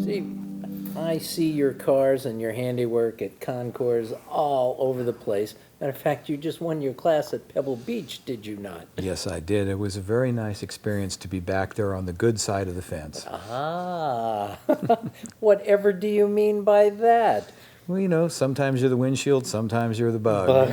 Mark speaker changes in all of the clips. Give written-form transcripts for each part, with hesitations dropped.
Speaker 1: See, I see your cars and your handiwork at concours all over the place. Matter of fact, you just won your class at Pebble Beach, did you not?
Speaker 2: Yes, I did. It was a very nice experience to be back there on the good side of the fence.
Speaker 1: Ah, whatever do you mean by that?
Speaker 2: Well, you know, sometimes you're the windshield, sometimes you're the bug.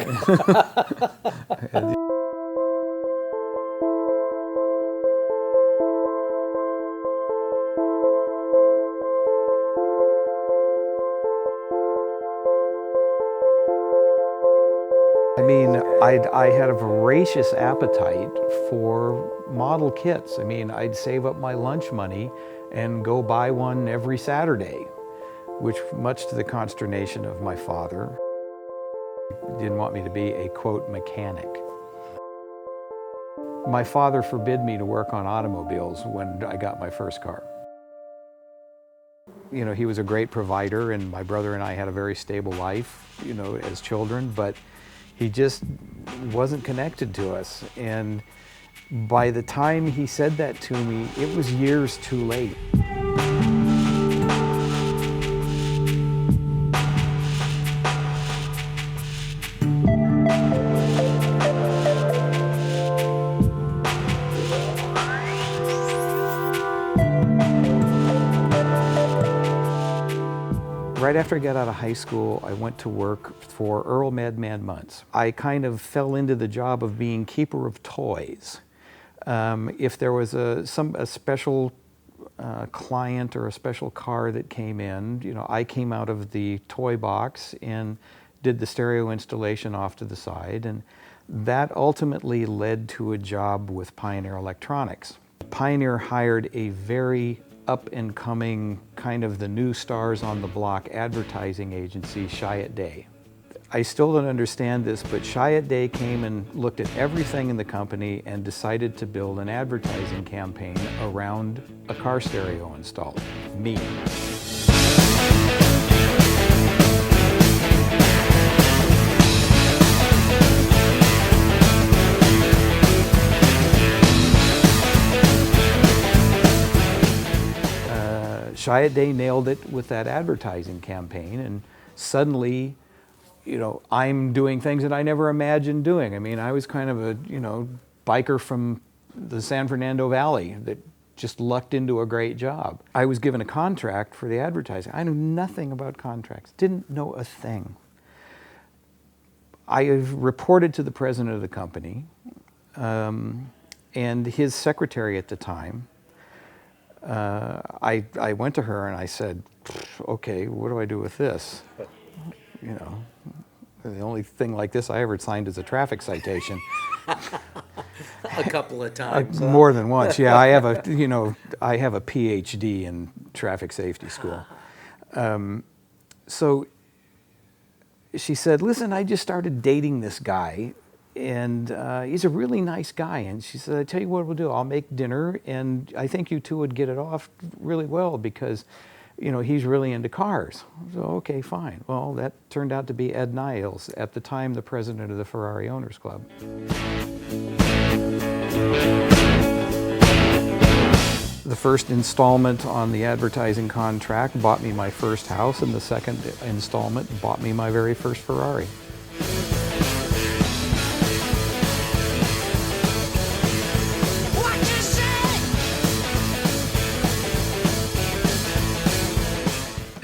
Speaker 2: I mean, I had a voracious appetite for model kits. I mean, I'd save up my lunch money and go buy one every Saturday, which, much to the consternation of my father, didn't want me to be a, quote, mechanic. My father forbid me to work on automobiles when I got my first car. You know, he was a great provider, and my brother and I had a very stable life, you know, as children, but he just wasn't connected to us. And by the time he said that to me, it was years too late. Right after I got out of high school, I went to work for Earl Madman Muntz. I kind of fell into the job of being keeper of toys. If there was a special client or a special car that came in, you know, I came out of the toy box and did the stereo installation off to the side, and that ultimately led to a job with Pioneer Electronics. Pioneer hired a very up-and-coming, kind of the new stars on the block advertising agency, Chiat Day. I still don't understand this, but Chiat Day came and looked at everything in the company and decided to build an advertising campaign around a car stereo installer, me. Chiat Day nailed it with that advertising campaign, and suddenly, you know, I'm doing things that I never imagined doing. I mean, I was kind of a, you know, biker from the San Fernando Valley that just lucked into a great job. I was given a contract for the advertising. I knew nothing about contracts, didn't know a thing. I reported to the president of the company, and his secretary at the time. I went to her and I said, okay, what do I do with this? You know, the only thing like this I ever signed is a traffic citation.
Speaker 1: A couple of times.
Speaker 2: More than once, yeah. I have a, you know, I have a PhD in traffic safety school. So she said, listen, I just started dating this guy, and he's a really nice guy. And she said, I tell you what we'll do, I'll make dinner, and I think you two would get it off really well because, you know, he's really into cars. So, okay, fine. Well, that turned out to be Ed Niles, at the time the president of the Ferrari Owners Club. The first installment on the advertising contract bought me my first house, and the second installment bought me my very first Ferrari.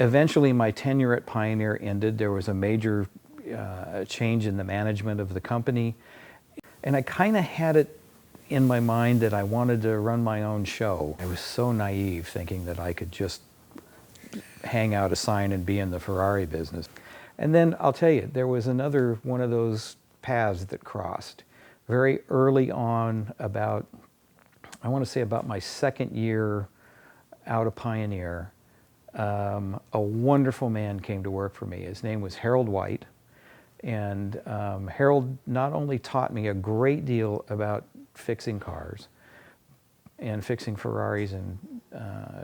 Speaker 2: Eventually, my tenure at Pioneer ended. There was a major change in the management of the company. And I kind of had it in my mind that I wanted to run my own show. I was so naive thinking that I could just hang out a sign and be in the Ferrari business. And then I'll tell you, there was another one of those paths that crossed. Very early on, about, I want to say about my second year out of Pioneer, a wonderful man came to work for me. His name was Harold White, and Harold not only taught me a great deal about fixing cars and fixing Ferraris in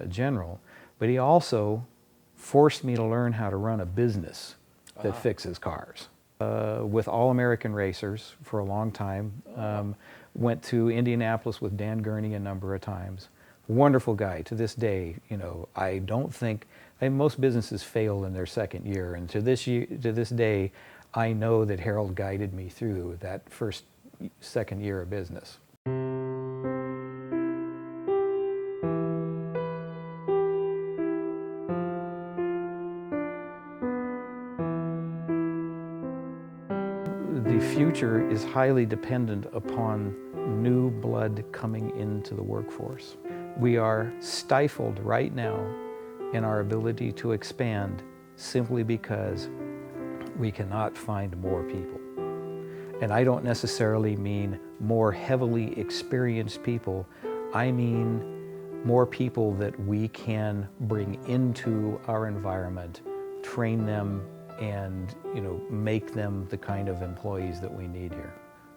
Speaker 2: general, but he also forced me to learn how to run a business that fixes cars. With All American Racers for a long time, went to Indianapolis with Dan Gurney a number of times, Wonderful guy to this day. I don't think most businesses fail in their second year, and to this day, I know that Harold guided me through that second year of business. The future is highly dependent upon new blood coming into the workforce. We are stifled right now in our ability to expand simply because we cannot find more people. And I don't necessarily mean more heavily experienced people. I mean more people that we can bring into our environment, train them, and make them the kind of employees that we need here.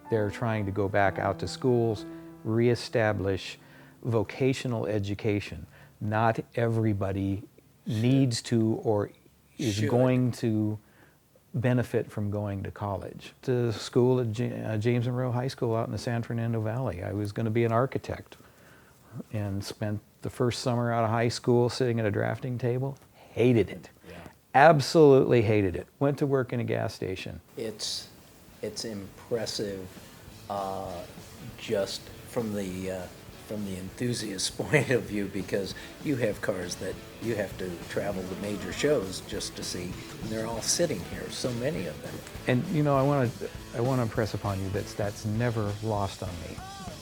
Speaker 2: They're trying to go back out to schools, reestablish vocational education. Not everybody needs to or is going to benefit from going to college. To school at James Monroe High School out in the San Fernando Valley. I was going to be an architect and spent the first summer out of high school sitting at a drafting table. Hated it. Yeah. Absolutely hated it. Went to work in a gas station.
Speaker 1: It's impressive, just from the enthusiast's point of view, because you have cars that you have to travel to major shows just to see, and they're all sitting here, so many of them.
Speaker 2: And I want to impress upon you that that's never lost on me.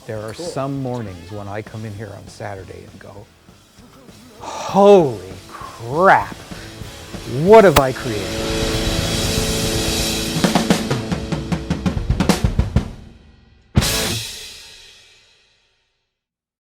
Speaker 2: There are
Speaker 1: Cool.
Speaker 2: some mornings when I come in here on Saturday and go, holy crap, what have I created?